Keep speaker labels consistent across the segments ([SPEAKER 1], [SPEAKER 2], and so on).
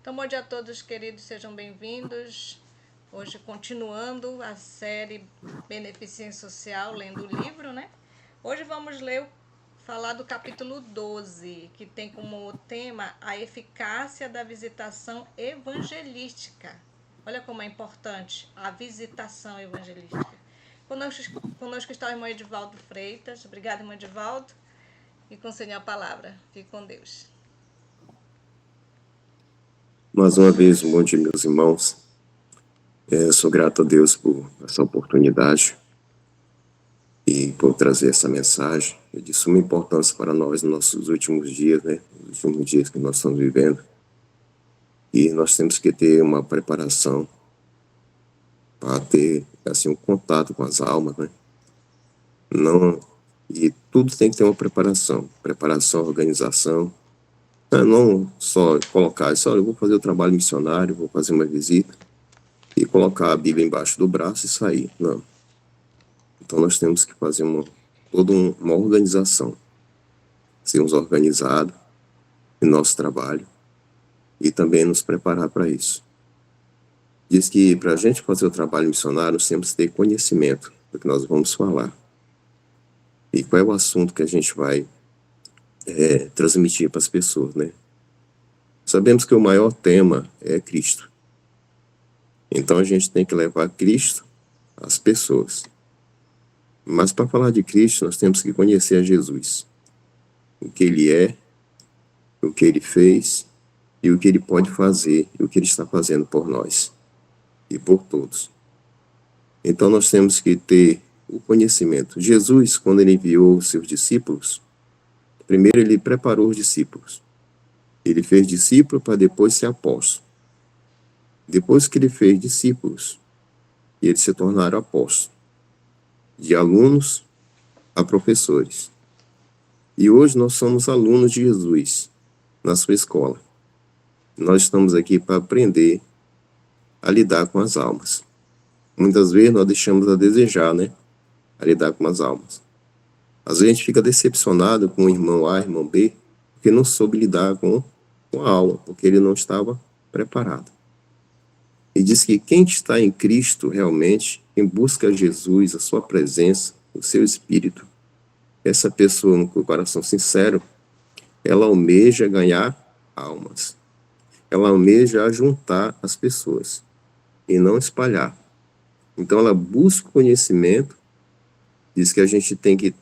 [SPEAKER 1] Então, bom dia a todos, queridos, sejam bem-vindos. Hoje, continuando a série Beneficência Social, lendo o livro, né? Hoje vamos falar do capítulo 12, que tem como tema a eficácia da visitação evangelística. Olha como é importante a visitação evangelística. Conosco está o irmão Edivaldo Freitas. Obrigada, irmão Edivaldo. E com o Senhor a palavra. Fique com Deus.
[SPEAKER 2] Mais uma vez, um bom dia, meus irmãos. Sou grato a Deus por essa oportunidade e por trazer essa mensagem de suma importância para nós nos nossos últimos dias, né? Os últimos dias que nós estamos vivendo. E nós temos que ter uma preparação para ter, assim, um contato com as almas, né? E tudo tem que ter uma preparação, organização. Não só colocar isso, eu vou fazer o trabalho missionário, vou fazer uma visita e colocar a Bíblia embaixo do braço e sair. Não. Então nós temos que fazer toda uma organização, sermos organizados em nosso trabalho e também nos preparar para isso. Diz que para a gente fazer o trabalho missionário, nós temos que ter conhecimento do que nós vamos falar. E qual é o assunto que a gente vai transmitir para as pessoas, né? Sabemos que o maior tema é Cristo. Então a gente tem que levar Cristo às pessoas. Mas para falar de Cristo, nós temos que conhecer a Jesus. O que Ele é, o que Ele fez, e o que Ele pode fazer, e o que Ele está fazendo por nós e por todos. Então nós temos que ter o conhecimento. Jesus, quando Ele enviou os seus discípulos, primeiro Ele preparou os discípulos. Ele fez discípulo para depois ser apóstolo. Depois que Ele fez discípulos, eles se tornaram apóstolos. De alunos a professores. E hoje nós somos alunos de Jesus na sua escola. Nós estamos aqui para aprender a lidar com as almas. Muitas vezes nós deixamos a desejar, né? A lidar com as almas. Às vezes a gente fica decepcionado com o irmão A, irmão B, porque não soube lidar com a alma, porque ele não estava preparado. E diz que quem está em Cristo realmente, quem busca Jesus, a sua presença, o seu Espírito, essa pessoa com o coração sincero, ela almeja ganhar almas. Ela almeja juntar as pessoas e não espalhar. Então ela busca conhecimento, diz que a gente tem que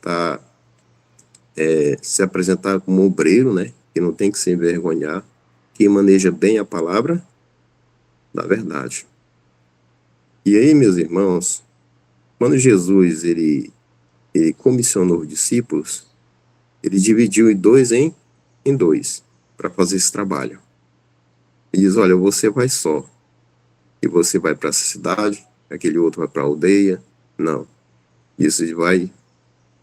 [SPEAKER 2] se apresentar como obreiro, né? Que não tem que se envergonhar, que maneja bem a palavra da verdade. E aí, meus irmãos, quando Jesus ele comissionou os discípulos, ele dividiu em dois para fazer esse trabalho. Ele diz, olha, você vai só, e você vai para essa cidade, aquele outro vai para a aldeia. Não. Isso vai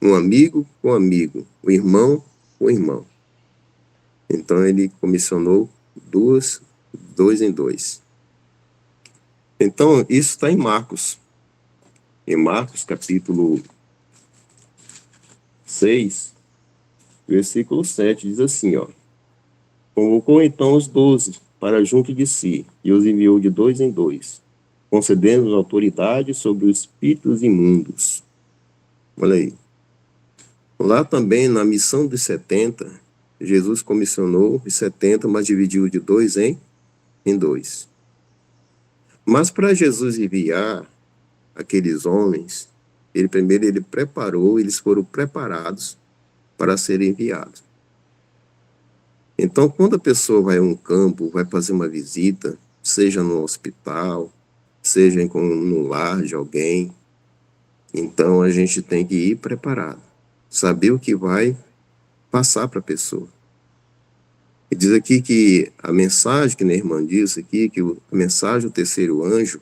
[SPEAKER 2] um amigo com amigo, o irmão com irmão. Então ele comissionou dois em dois. Então, isso está em Marcos. Em Marcos, capítulo 6, versículo 7, diz assim, ó. Convocou então os 12 para junto de si, e os enviou de dois em dois, concedendo autoridade sobre os espíritos imundos. Olha aí. Lá também, na missão dos 70, Jesus comissionou os 70, mas dividiu de dois em dois. Mas para Jesus enviar aqueles homens, ele preparou, eles foram preparados para serem enviados. Então, quando a pessoa vai a um campo, vai fazer uma visita, seja no hospital, seja no lar de alguém, então a gente tem que ir preparado, saber o que vai passar para a pessoa. E diz aqui que a mensagem, que a irmã disse aqui, que a mensagem do terceiro anjo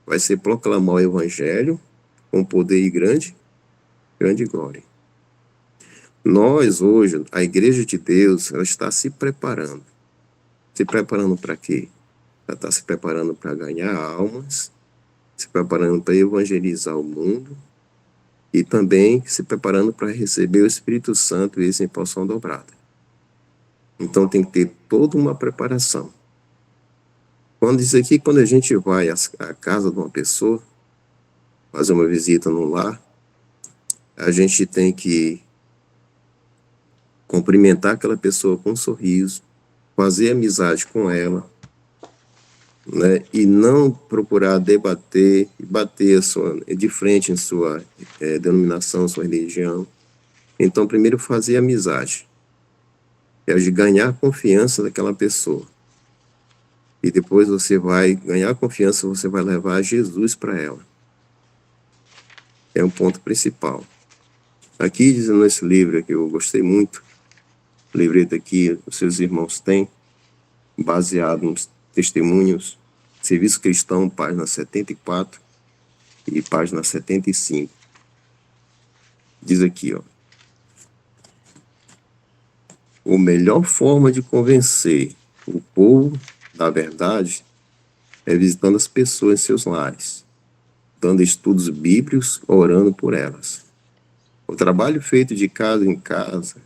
[SPEAKER 2] vai ser proclamar o evangelho com poder e grande glória. Nós, hoje, a Igreja de Deus, ela está se preparando. Se preparando para quê? Ela está se preparando para ganhar almas, se preparando para evangelizar o mundo e também se preparando para receber o Espírito Santo e isso em porção dobrada. Então tem que ter toda uma preparação. Quando diz aqui, quando a gente vai à casa de uma pessoa, fazer uma visita no lar, a gente tem que cumprimentar aquela pessoa com um sorriso, fazer amizade com ela, né? E não procurar debater e bater de frente em sua denominação, sua religião. Então, primeiro fazer amizade, é de ganhar a confiança daquela pessoa. E depois você vai ganhar confiança, você vai levar Jesus para ela. É um ponto principal. Aqui, dizendo esse livro que eu gostei muito, o livreto aqui, os seus irmãos têm, baseado nos testemunhos, Serviço Cristão, página 74 e página 75. Diz aqui, ó. A melhor forma de convencer o povo da verdade é visitando as pessoas em seus lares, dando estudos bíblicos, orando por elas. O trabalho feito de casa em casa,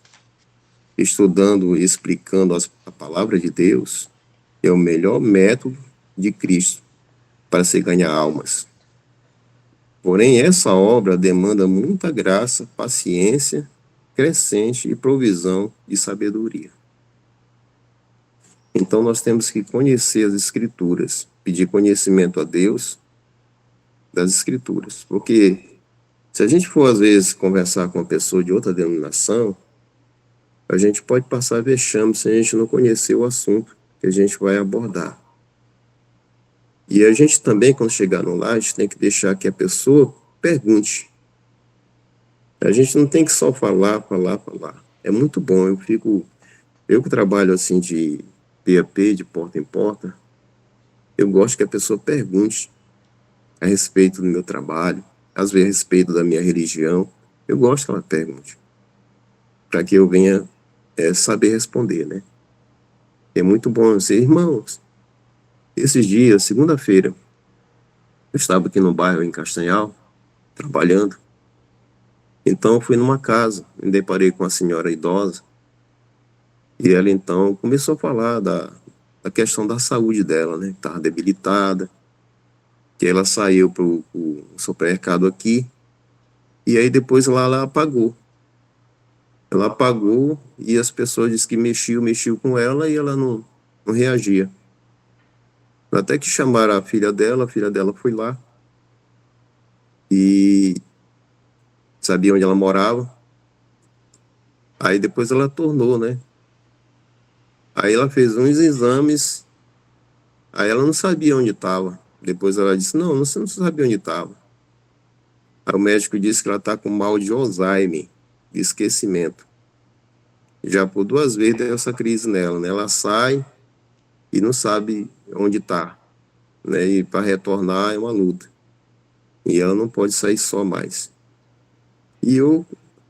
[SPEAKER 2] estudando e explicando a palavra de Deus, é o melhor método de Cristo para se ganhar almas. Porém, essa obra demanda muita graça, paciência crescente e provisão de sabedoria. Então, nós temos que conhecer as Escrituras, pedir conhecimento a Deus das Escrituras, porque se a gente for, às vezes, conversar com uma pessoa de outra denominação, a gente pode passar vexame se a gente não conhecer o assunto que a gente vai abordar. E a gente também, quando chegar no lar, a gente tem que deixar que a pessoa pergunte. A gente não tem que só falar. É muito bom, eu que trabalho assim de PAP, de porta em porta, eu gosto que a pessoa pergunte a respeito do meu trabalho, às vezes a respeito da minha religião, eu gosto que ela pergunte, para que eu venha saber responder, né? É muito bom ser irmãos. Esses dias, segunda-feira, eu estava aqui no bairro, em Castanhal, trabalhando. Então, fui numa casa, me deparei com uma senhora idosa, e ela, então, começou a falar da questão da saúde dela, né? Estava debilitada, que ela saiu para o supermercado aqui, e aí depois lá ela apagou. Ela apagou e as pessoas disseram que mexiu com ela e ela não reagia. Até que chamaram a filha dela foi lá e sabia onde ela morava. Aí depois ela tornou, né? Aí ela fez uns exames, aí ela não sabia onde estava. Depois ela disse, não, você não sabia onde estava. Aí o médico disse que ela está com mal de Alzheimer, de esquecimento. Já por 2 vezes deu essa crise nela, né? Ela sai e não sabe onde está, né? E para retornar é uma luta. E ela não pode sair só mais. E eu,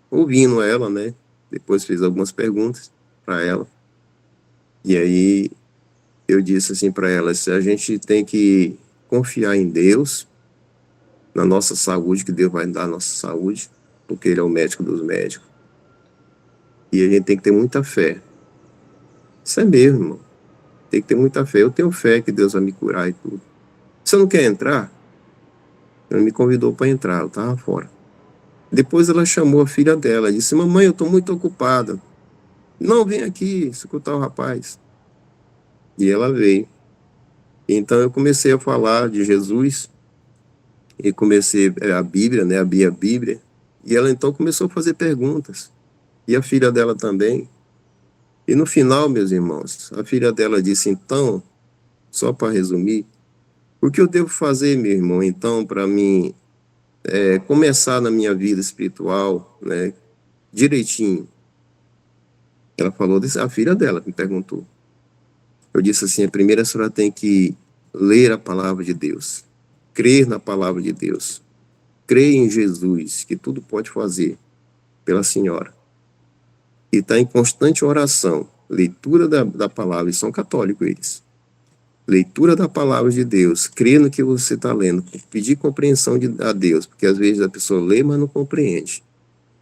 [SPEAKER 2] ouvindo ela, né? Depois fiz algumas perguntas para ela. E aí eu disse assim para ela, se a gente tem que confiar em Deus, na nossa saúde, que Deus vai dar a nossa saúde, porque Ele é o médico dos médicos. E a gente tem que ter muita fé. Isso é mesmo, irmão. Tem que ter muita fé. Eu tenho fé que Deus vai me curar e tudo. Você não quer entrar? Ela me convidou para entrar, eu estava fora. Depois ela chamou a filha dela, disse, mamãe, eu estou muito ocupada. Não, vem aqui escutar o rapaz. E ela veio. Então eu comecei a falar de Jesus e comecei a Bíblia, né, abrir a Bíblia. E ela então começou a fazer perguntas. E a filha dela também. E no final, meus irmãos, a filha dela disse, então, só para resumir, o que eu devo fazer, meu irmão, então, para mim começar na minha vida espiritual, né, direitinho? Ela falou, a filha dela me perguntou. Eu disse assim, a primeira a senhora tem que ler a palavra de Deus, crer na palavra de Deus, crer em Jesus, que tudo pode fazer pela senhora. E está em constante oração, leitura da palavra, e são católicos eles. Leitura da palavra de Deus, crer no que você está lendo, pedir compreensão a Deus, porque às vezes a pessoa lê, mas não compreende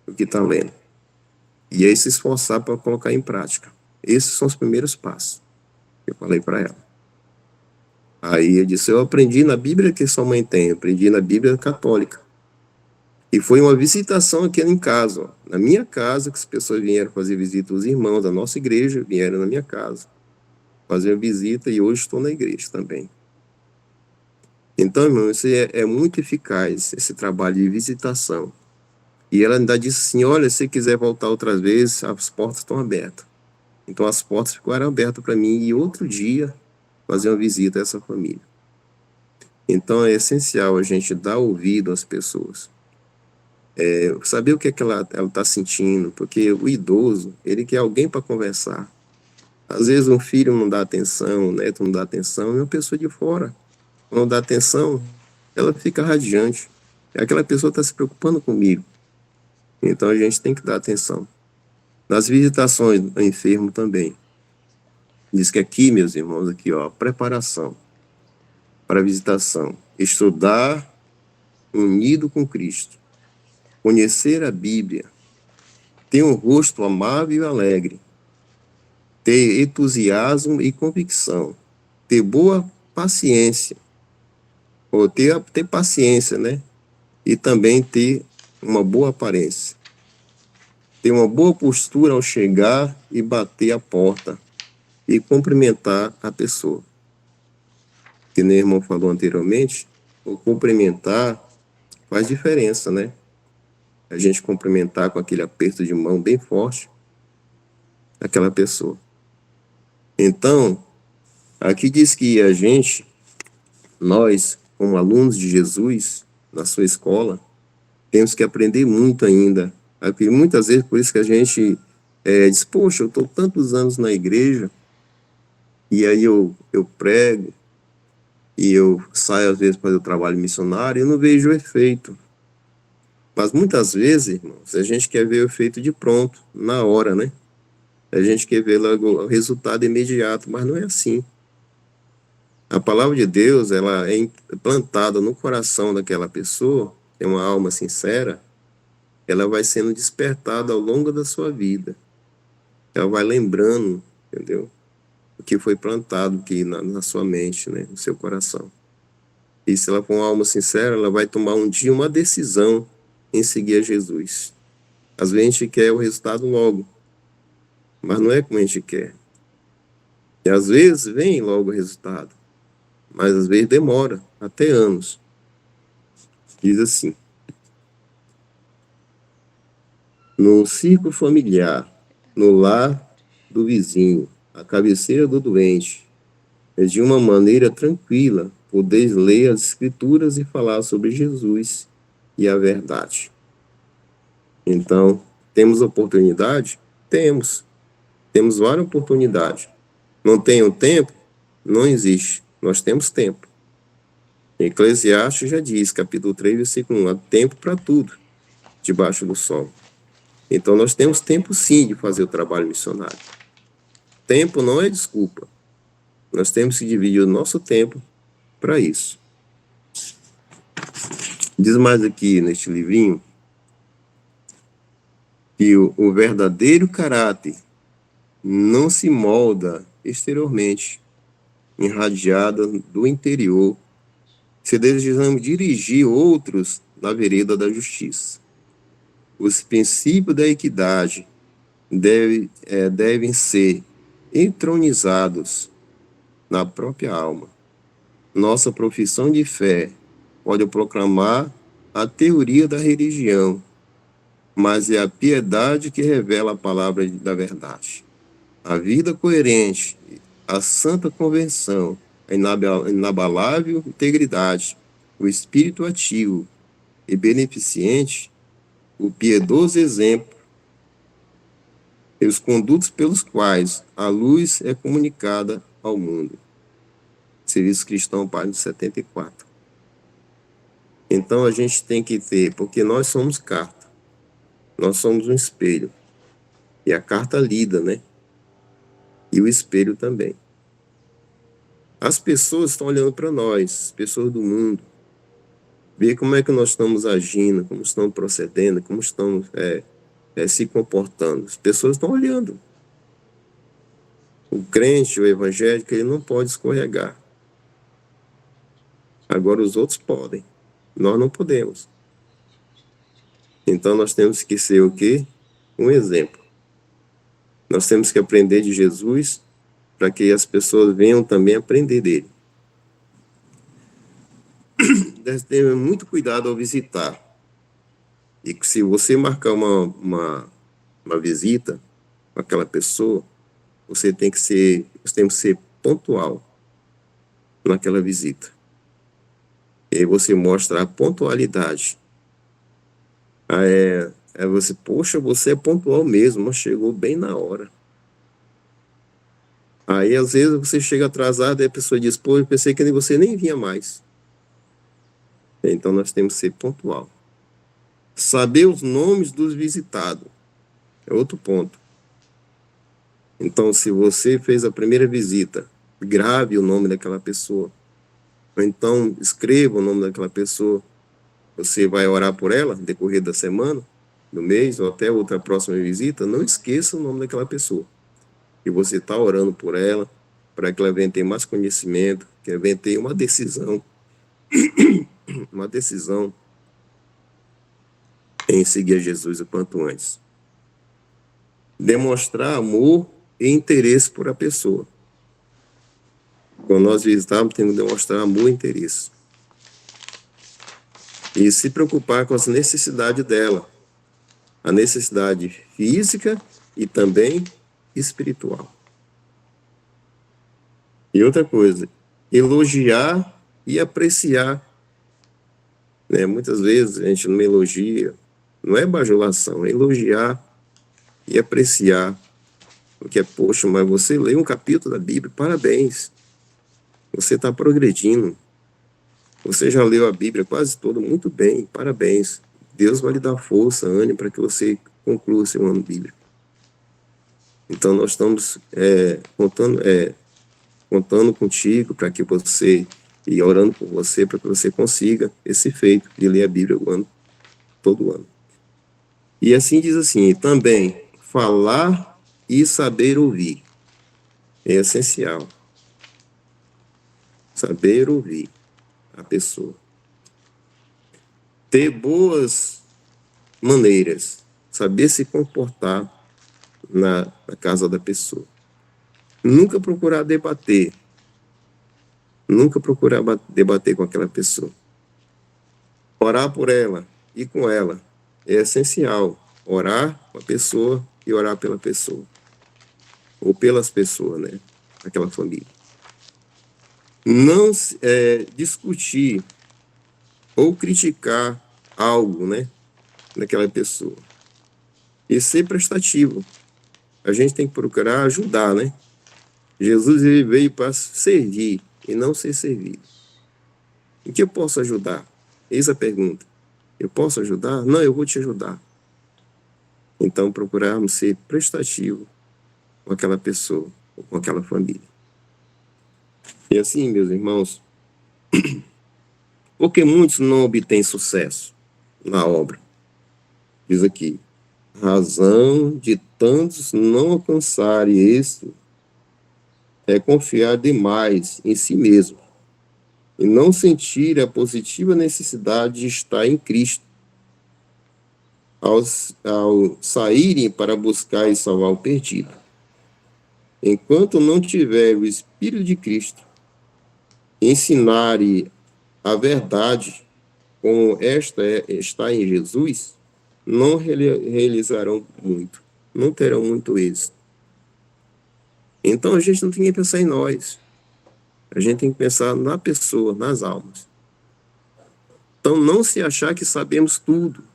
[SPEAKER 2] o que está lendo. E aí se esforçar para colocar em prática. Esses são os primeiros passos que eu falei para ela. Aí ele disse, eu aprendi na Bíblia que sua mãe tem, eu aprendi na Bíblia católica. E foi uma visitação aqui em casa, ó, na minha casa, que as pessoas vieram fazer visita, os irmãos da nossa igreja vieram na minha casa fazer uma visita e hoje estou na igreja também. Então, irmão, isso é muito eficaz, esse trabalho de visitação. E ela ainda disse assim, olha, se quiser voltar outras vezes, as portas estão abertas. Então, as portas ficaram abertas para mim e outro dia fazer uma visita a essa família. Então, é essencial a gente dar ouvido às pessoas. Saber o que é que ela está sentindo, porque o idoso, ele quer alguém para conversar. Às vezes um filho não dá atenção, um neto não dá atenção, e uma pessoa de fora não dá atenção, ela fica radiante. Aquela pessoa está se preocupando comigo. Então a gente tem que dar atenção. Nas visitações ao enfermo também. Diz que aqui, meus irmãos, aqui, ó, preparação para a visitação. Estudar unido com Cristo. Conhecer a Bíblia. Ter um rosto amável e alegre. Ter entusiasmo e convicção. Ter boa paciência. Ou ter paciência, né? E também ter uma boa aparência. Ter uma boa postura ao chegar e bater a porta e cumprimentar a pessoa. Que nem o irmão falou anteriormente, o cumprimentar faz diferença, né? A gente cumprimentar com aquele aperto de mão bem forte aquela pessoa. Então, aqui diz que a gente, nós, como alunos de Jesus, na sua escola, temos que aprender muito ainda. Aqui, muitas vezes, por isso que a gente diz, poxa, eu estou tantos anos na igreja, e aí eu prego, e eu saio às vezes para fazer o trabalho missionário, e eu não vejo o efeito. Mas muitas vezes, irmãos, a gente quer ver o efeito de pronto, na hora, né? A gente quer ver logo o resultado imediato, mas não é assim. A palavra de Deus, ela é implantada no coração daquela pessoa, é uma alma sincera, ela vai sendo despertada ao longo da sua vida. Ela vai lembrando, entendeu? O que foi plantado aqui na sua mente, né? No seu coração. E se ela for uma alma sincera, ela vai tomar um dia uma decisão em seguir a Jesus. Às vezes a gente quer o resultado logo, mas não é como a gente quer. E às vezes vem logo o resultado, mas às vezes demora, até anos. Diz assim, no círculo familiar, no lar do vizinho, à cabeceira do doente, de uma maneira tranquila, podeis ler as Escrituras e falar sobre Jesus e a verdade. Então, temos oportunidade? Temos. Temos várias oportunidades. Não tenho tempo? Não existe. Nós temos tempo. Eclesiastes já diz, capítulo 3, versículo 1, há tempo para tudo, debaixo do sol. Então, nós temos tempo sim de fazer o trabalho missionário. Tempo não é desculpa. Nós temos que dividir o nosso tempo para isso. Diz mais aqui neste livrinho que o verdadeiro caráter não se molda exteriormente, irradiada do interior, se desejamos dirigir outros na vereda da justiça. Os princípios da equidade devem ser entronizados na própria alma. Nossa profissão de fé pode proclamar a teoria da religião, mas é a piedade que revela a palavra da verdade. A vida coerente, a santa convenção, a inabalável integridade, o espírito ativo e beneficente, o piedoso exemplo e os condutos pelos quais a luz é comunicada ao mundo. Serviço Cristão, página 74. Então a gente tem que ter, porque nós somos carta, nós somos um espelho, e a carta lida, né? E o espelho também. As pessoas estão olhando para nós, as pessoas do mundo, ver como é que nós estamos agindo, como estamos procedendo, como estamos se comportando. As pessoas estão olhando. O crente, o evangélico, ele não pode escorregar. Agora os outros podem, nós não podemos. Então nós temos que ser o quê? Um exemplo. Nós temos que aprender de Jesus para que as pessoas venham também aprender dele. Deve ter muito cuidado ao visitar. E que se você marcar uma visita com aquela pessoa, você tem que ser pontual naquela visita. E aí você mostra a pontualidade. Você, poxa, você é pontual mesmo, mas chegou bem na hora. Aí, às vezes, você chega atrasado e a pessoa diz, pô, eu pensei que você nem vinha mais. Então, nós temos que ser pontual. Saber os nomes dos visitados é outro ponto. Então, se você fez a primeira visita, grave o nome daquela pessoa. Ou então, escreva o nome daquela pessoa. Você vai orar por ela no decorrer da semana, do mês, ou até outra próxima visita, não esqueça o nome daquela pessoa. E você está orando por ela, para que ela venha ter mais conhecimento, que ela venha ter uma decisão em seguir a Jesus o quanto antes. Demonstrar amor e interesse por a pessoa. Quando nós visitarmos, temos que demonstrar amor e interesse. E se preocupar com as necessidades dela. A necessidade física e também espiritual. E outra coisa, elogiar e apreciar. Né? Muitas vezes a gente não elogia, não é bajulação, é elogiar e apreciar. Porque, poxa, mas você leu um capítulo da Bíblia, parabéns. Você está progredindo. Você já leu a Bíblia quase toda, muito bem, parabéns. Deus vai lhe dar força, ânimo, para que você conclua seu ano bíblico. Então, nós estamos contando contigo para que você, e orando por você, para que você consiga esse feito de ler a Bíblia todo ano. E assim diz assim, também, falar e saber ouvir. É essencial. Saber ouvir a pessoa. Ter boas maneiras. Saber se comportar na casa da pessoa. Nunca procurar debater. Nunca procurar debater com aquela pessoa. Orar por ela e com ela. É essencial. Orar com a pessoa e orar pela pessoa. Ou pelas pessoas, né? Aquela família. Não discutir ou criticar algo, né? Daquela pessoa. E ser prestativo. A gente tem que procurar ajudar, né? Jesus ele veio para servir e não ser servido. Em que eu posso ajudar? Eis a pergunta. Eu posso ajudar? Não, eu vou te ajudar. Então, procurarmos ser prestativo com aquela pessoa, ou com aquela família. E assim, meus irmãos, porque muitos não obtêm sucesso na obra? Diz aqui, razão de tantos não alcançarem êxito é confiar demais em si mesmo e não sentir a positiva necessidade de estar em Cristo. Ao saírem para buscar e salvar o perdido. Enquanto não tiver o Espírito de Cristo, ensinarem a verdade como esta está em Jesus, não realizarão muito, não terão muito êxito. Então a gente não tem que pensar em nós, a gente tem que pensar na pessoa, nas almas. Então não se achar que sabemos tudo.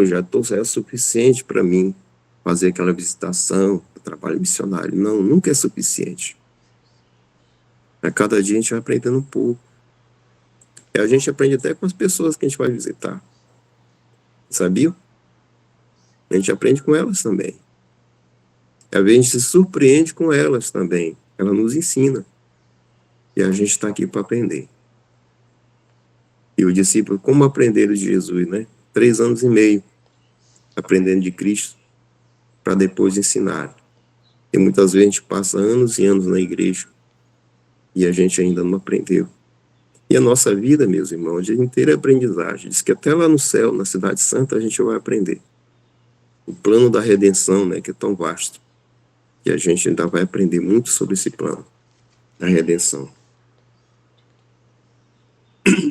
[SPEAKER 2] Já é suficiente para mim fazer aquela visitação, trabalho missionário. Não, nunca é suficiente. A cada dia a gente vai aprendendo um pouco. E a gente aprende até com as pessoas que a gente vai visitar. Sabia? A gente aprende com elas também. E às vezes a gente se surpreende com elas também. Ela nos ensina. E a gente está aqui para aprender. E o discípulo, como aprenderam de Jesus, né? 3 anos e meio aprendendo de Cristo para depois ensinar. E muitas vezes a gente passa anos e anos na igreja e a gente ainda não aprendeu. E a nossa vida, meus irmãos, é inteira aprendizagem. Diz que até lá no céu, na Cidade Santa, a gente vai aprender. O plano da redenção, né, que é tão vasto. E a gente ainda vai aprender muito sobre esse plano da redenção.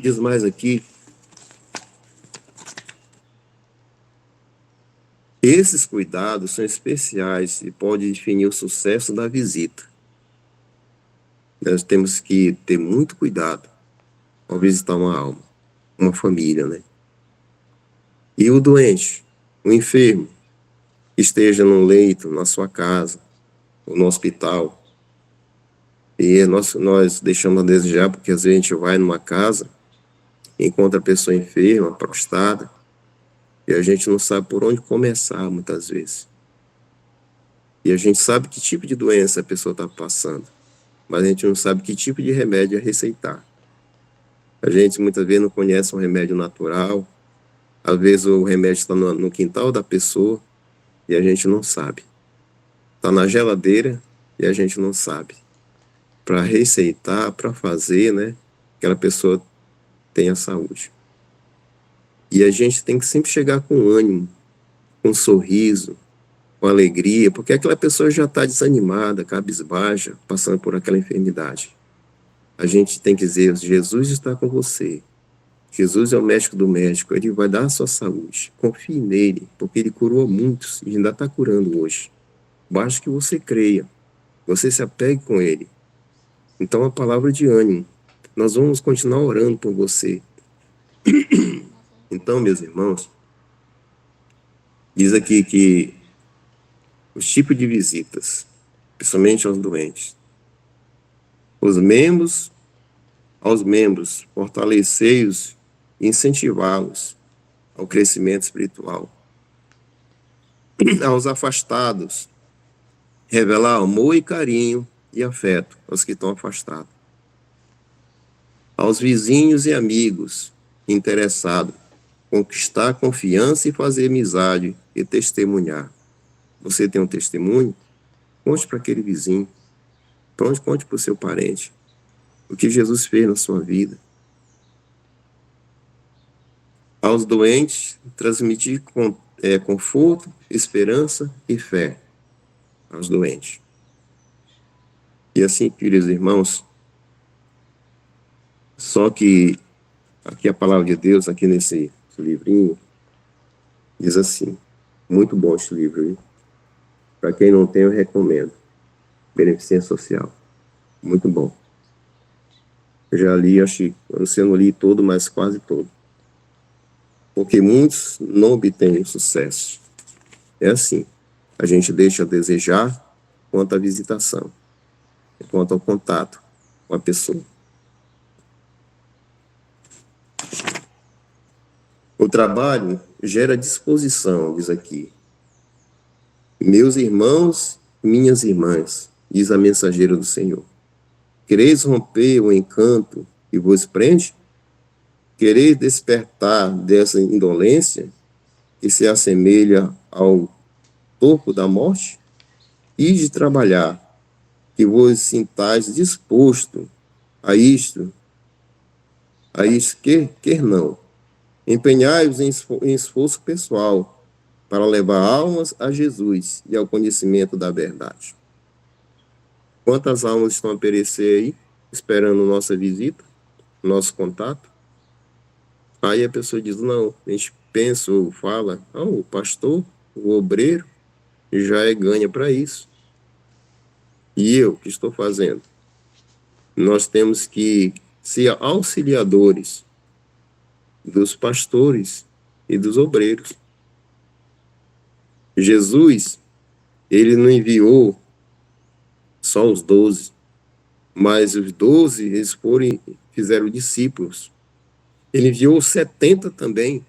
[SPEAKER 2] Diz mais aqui. Esses cuidados são especiais e podem definir o sucesso da visita. Nós temos que ter muito cuidado ao visitar uma alma, uma família, né? E o doente, o enfermo, que esteja no leito, na sua casa, ou no hospital, e nós deixamos a desejar, porque às vezes a gente vai numa casa, encontra a pessoa enferma, prostrada, e a gente não sabe por onde começar, muitas vezes. E a gente sabe que tipo de doença a pessoa está passando, mas a gente não sabe que tipo de remédio receitar. A gente muitas vezes não conhece um remédio natural, às vezes o remédio está no quintal da pessoa e a gente não sabe. Está na geladeira e a gente não sabe. Para receitar, para fazer, né, que aquela pessoa tenha saúde. E a gente tem que sempre chegar com ânimo, com um sorriso, com alegria, porque aquela pessoa já está desanimada, cabisbaixa, passando por aquela enfermidade. A gente tem que dizer, Jesus está com você. Jesus é o médico do médico, ele vai dar a sua saúde. Confie nele, porque ele curou muitos e ainda está curando hoje. Basta que você creia, você se apegue com ele. Então, a palavra de ânimo, nós vamos continuar orando por você. Então, meus irmãos, diz aqui que os tipos de visitas, principalmente aos doentes, aos membros, fortalecei-os e incentivá-los ao crescimento espiritual. Aos afastados, revelar amor e carinho e afeto aos que estão afastados. Aos vizinhos e amigos interessados, conquistar confiança e fazer amizade e testemunhar. Você tem um testemunho? Conte para aquele vizinho. Conte para o seu parente. O que Jesus fez na sua vida. Aos doentes, transmitir conforto, esperança e fé aos doentes. E assim, queridos irmãos, só que aqui a palavra de Deus, aqui nesse livrinho, diz assim, muito bom esse livro, para quem não tem, eu recomendo. Beneficência Social, muito bom. Eu já li, eu não li todo, mas quase todo. Porque muitos não obtêm sucesso. É assim, a gente deixa a desejar quanto à visitação, quanto ao contato com a pessoa. O trabalho gera disposição, diz aqui. Meus irmãos, minhas irmãs, diz a mensageira do Senhor. Quereis romper o encanto que vos prende? Quereis despertar dessa indolência que se assemelha ao topo da morte? Ide trabalhar, que vos sintais disposto a isto quer não. Empenhai-vos em esforço pessoal para levar almas a Jesus e ao conhecimento da verdade. Quantas almas estão a perecer aí, esperando nossa visita, nosso contato? Aí a pessoa diz, não, a gente pensa ou fala, não, o pastor, o obreiro, já é ganha para isso. E eu, o que estou fazendo? Nós temos que ser auxiliadores dos pastores e dos obreiros. Jesus, ele não enviou só os 12, mas os 12, eles fizeram discípulos. Ele enviou 70 também,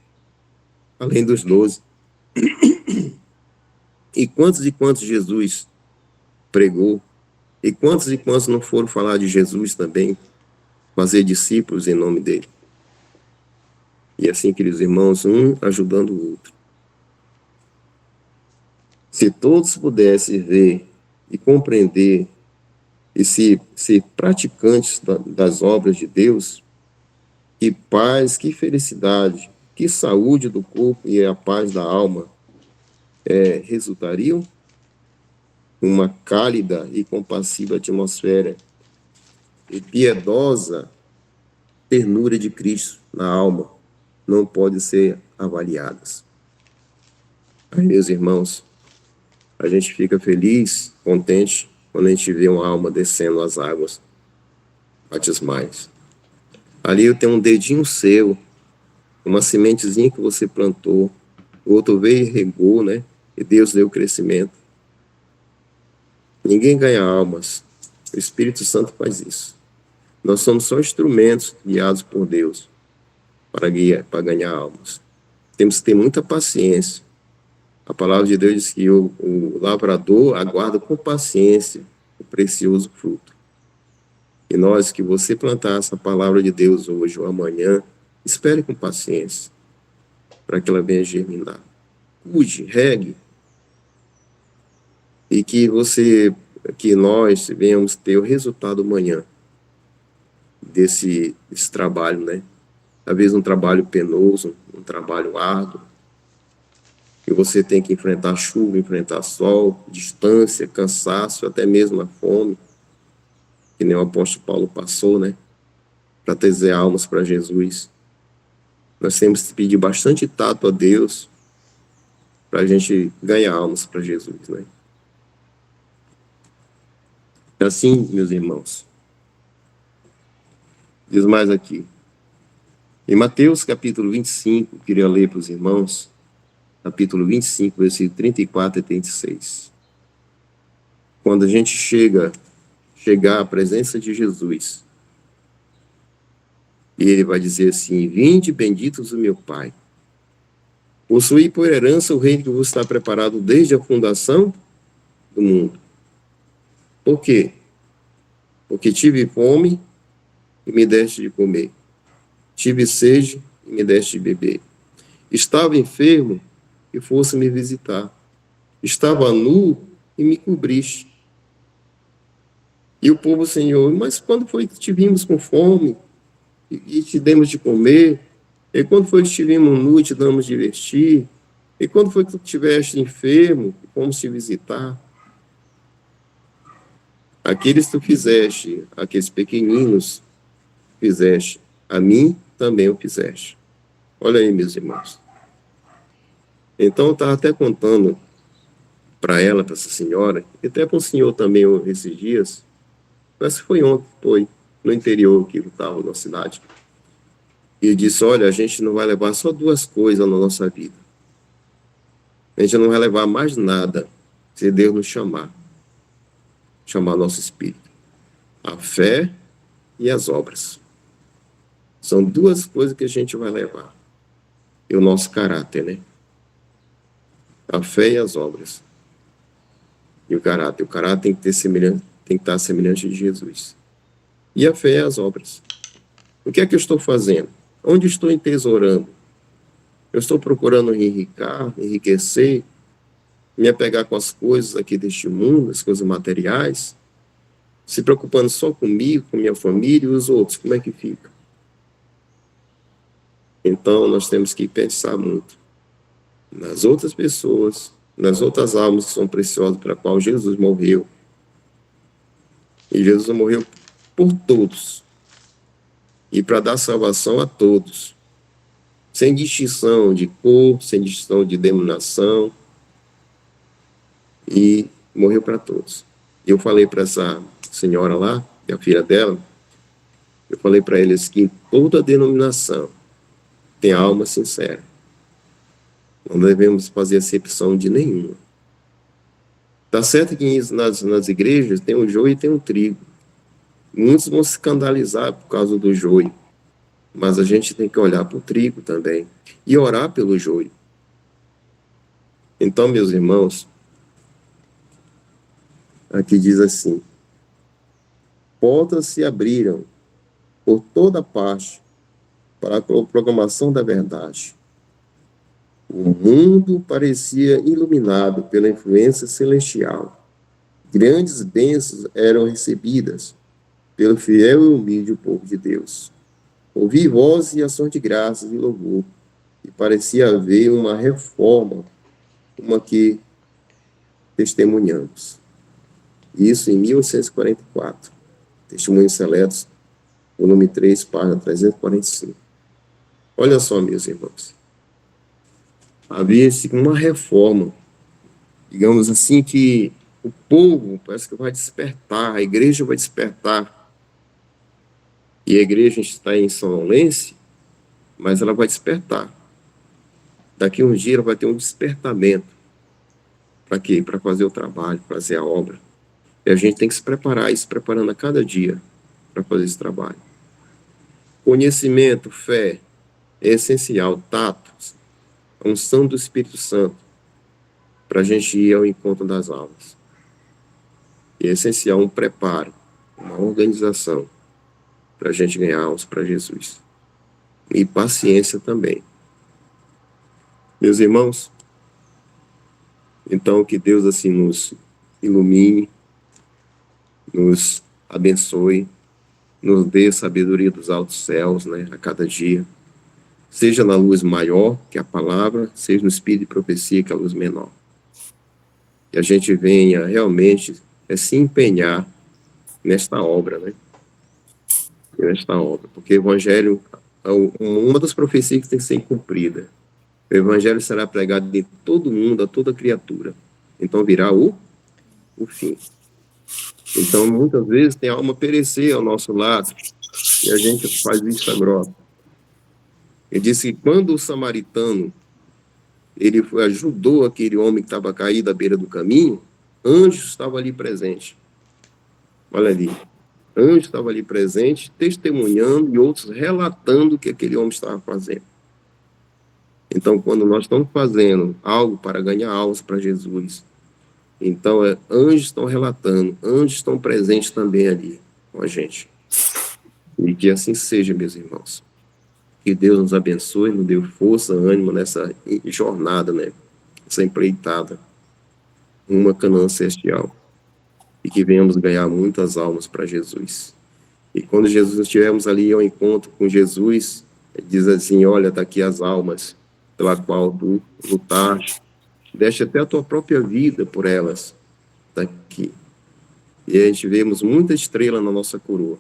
[SPEAKER 2] além dos 12. E quantos Jesus pregou? E quantos não foram falar de Jesus também, fazer discípulos em nome dele? E assim, queridos irmãos, um ajudando o outro. Se todos pudessem ver e compreender e ser praticantes das obras de Deus, que paz, que felicidade, que saúde do corpo e a paz da alma resultariam uma cálida e compassiva atmosfera e piedosa ternura de Cristo na alma não pode ser avaliadas. Aí, meus irmãos, a gente fica feliz, contente, quando a gente vê uma alma descendo as águas batismais. Ali eu tenho um dedinho seu, uma sementezinha que você plantou, o outro veio e regou, né? E Deus deu crescimento. Ninguém ganha almas, o Espírito Santo faz isso. Nós somos só instrumentos guiados por Deus para ganhar almas. Temos que ter muita paciência. A palavra de Deus diz que o lavrador aguarda com paciência o precioso fruto. E nós, que você plantar essa palavra de Deus hoje ou amanhã, espere com paciência para que ela venha germinar. Cuide, regue, e que nós venhamos ter o resultado amanhã desse trabalho, né? Às vezes um trabalho penoso, um trabalho árduo, que você tem que enfrentar chuva, enfrentar sol, distância, cansaço, até mesmo a fome, que nem o apóstolo Paulo passou, né? Para trazer almas para Jesus. Nós temos que pedir bastante tato a Deus para a gente ganhar almas para Jesus, né? Assim, meus irmãos, diz mais aqui. Em Mateus capítulo 25, queria ler para os irmãos, capítulo 25, versículo 34 e 36. Quando a gente chegar à presença de Jesus, e ele vai dizer assim: vinde benditos do meu Pai, possuí por herança o reino que vos está preparado desde a fundação do mundo. Por quê? Porque tive fome e me deste de comer. Tive sede e me deste de beber. Estava enfermo e fosse me visitar. Estava nu e me cobriste. E o povo, Senhor, mas quando foi que te vimos com fome e te demos de comer? E quando foi que te vimos nu e te damos de vestir? E quando foi que tu estiveste enfermo e fomos te visitar? Aqueles que tu fizeste, aqueles pequeninos fizeste, a mim também o fizeste. Olha aí, meus irmãos. Então, eu estava até contando para ela, para essa senhora, e até para o senhor também esses dias, parece que foi ontem, foi no interior que eu estava na cidade, e eu disse: olha, a gente não vai levar só duas coisas na nossa vida. A gente não vai levar mais nada se Deus nos chamar nosso espírito. A fé e as obras. São duas coisas que a gente vai levar. E o nosso caráter, né? A fé e as obras. E o caráter. O caráter tem que ter semelhante, tem que estar semelhante de Jesus. E a fé e as obras. O que é que eu estou fazendo? Onde estou entesourando? Eu estou procurando enriquecer, me apegar com as coisas aqui deste mundo, as coisas materiais, se preocupando só comigo, com minha família e os outros, como é que fica? Então, nós temos que pensar muito nas outras pessoas, nas outras almas que são preciosas para a qual Jesus morreu. E Jesus morreu por todos. E para dar salvação a todos. Sem distinção de cor, sem distinção de denominação. E morreu para todos. Eu falei para essa senhora lá, que é a filha dela, eu falei para eles que em toda denominação tem alma sincera. Não devemos fazer acepção de nenhuma. Tá certo que nas igrejas tem um joio e tem um trigo. Muitos vão se escandalizar por causa do joio, mas a gente tem que olhar para o trigo também e orar pelo joio. Então, meus irmãos, aqui diz assim: portas se abriram por toda parte para a proclamação da verdade. O mundo parecia iluminado pela influência celestial. Grandes bênçãos eram recebidas pelo fiel e humilde povo de Deus. Ouvi vozes e ações de graças e louvor, e parecia haver uma reforma, uma que testemunhamos. Isso em 1844. Testemunhos Seletos, volume 3, página 345. Olha só, meus irmãos. Havia-se uma reforma, digamos assim, que o povo parece que vai despertar, a igreja vai despertar. E a igreja está em São Lourenço, mas ela vai despertar. Daqui a uns dias ela vai ter um despertamento. Para quê? Para fazer o trabalho, para fazer a obra. E a gente tem que se preparar, ir se preparando a cada dia para fazer esse trabalho. Conhecimento, fé, é essencial. Tato, a unção do Espírito Santo, para a gente ir ao encontro das almas. E é essencial um preparo, uma organização, para a gente ganhar almas para Jesus. E paciência também. Meus irmãos, então que Deus assim nos ilumine, nos abençoe, nos dê sabedoria dos altos céus, né, a cada dia. Seja na luz maior, que é a palavra, seja no espírito de profecia, que é a luz menor. Que a gente venha realmente se empenhar nesta obra, né? Nesta obra. Porque o evangelho é uma das profecias que tem que ser cumprida. O evangelho será pregado em todo mundo, a toda criatura. Então virá o fim. Então, muitas vezes, tem alma perecer ao nosso lado, e a gente faz vista grossa. Ele disse que quando o samaritano ele ajudou aquele homem que estava caído à beira do caminho, anjos estavam ali presentes. Olha ali. Anjos estavam ali presentes, testemunhando e outros relatando o que aquele homem estava fazendo. Então, quando nós estamos fazendo algo para ganhar almas para Jesus, então anjos estão relatando, anjos estão presentes também ali com a gente. E que assim seja, meus irmãos. Que Deus nos abençoe, nos dê força, ânimo nessa jornada, né? Essa empreitada, uma Canaã celestial. E que venhamos ganhar muitas almas para Jesus. E quando Jesus estivermos ali ao encontro com Jesus, ele diz assim, olha, tá aqui as almas pela qual tu lutaste, deixa até a tua própria vida por elas, tá aqui. E a gente vemos muita estrela na nossa coroa.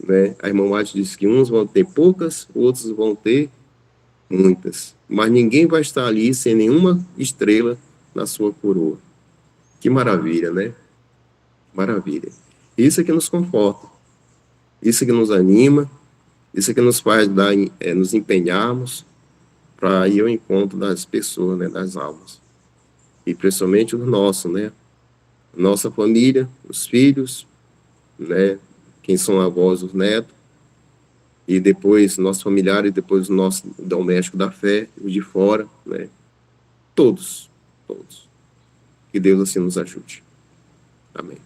[SPEAKER 2] Né? A irmã Mate disse que uns vão ter poucas, outros vão ter muitas. Mas ninguém vai estar ali sem nenhuma estrela na sua coroa. Que maravilha, né? Maravilha. Isso é que nos conforta. Isso é que nos anima. Isso é que nos faz nos empenharmos para ir ao encontro das pessoas, né? Das almas. E principalmente os nossos, né? Nossa família, os filhos, né? Quem são avós, os netos, e depois nossos familiares, depois o nosso doméstico da fé, os de fora, né? Todos. Que Deus assim nos ajude. Amém.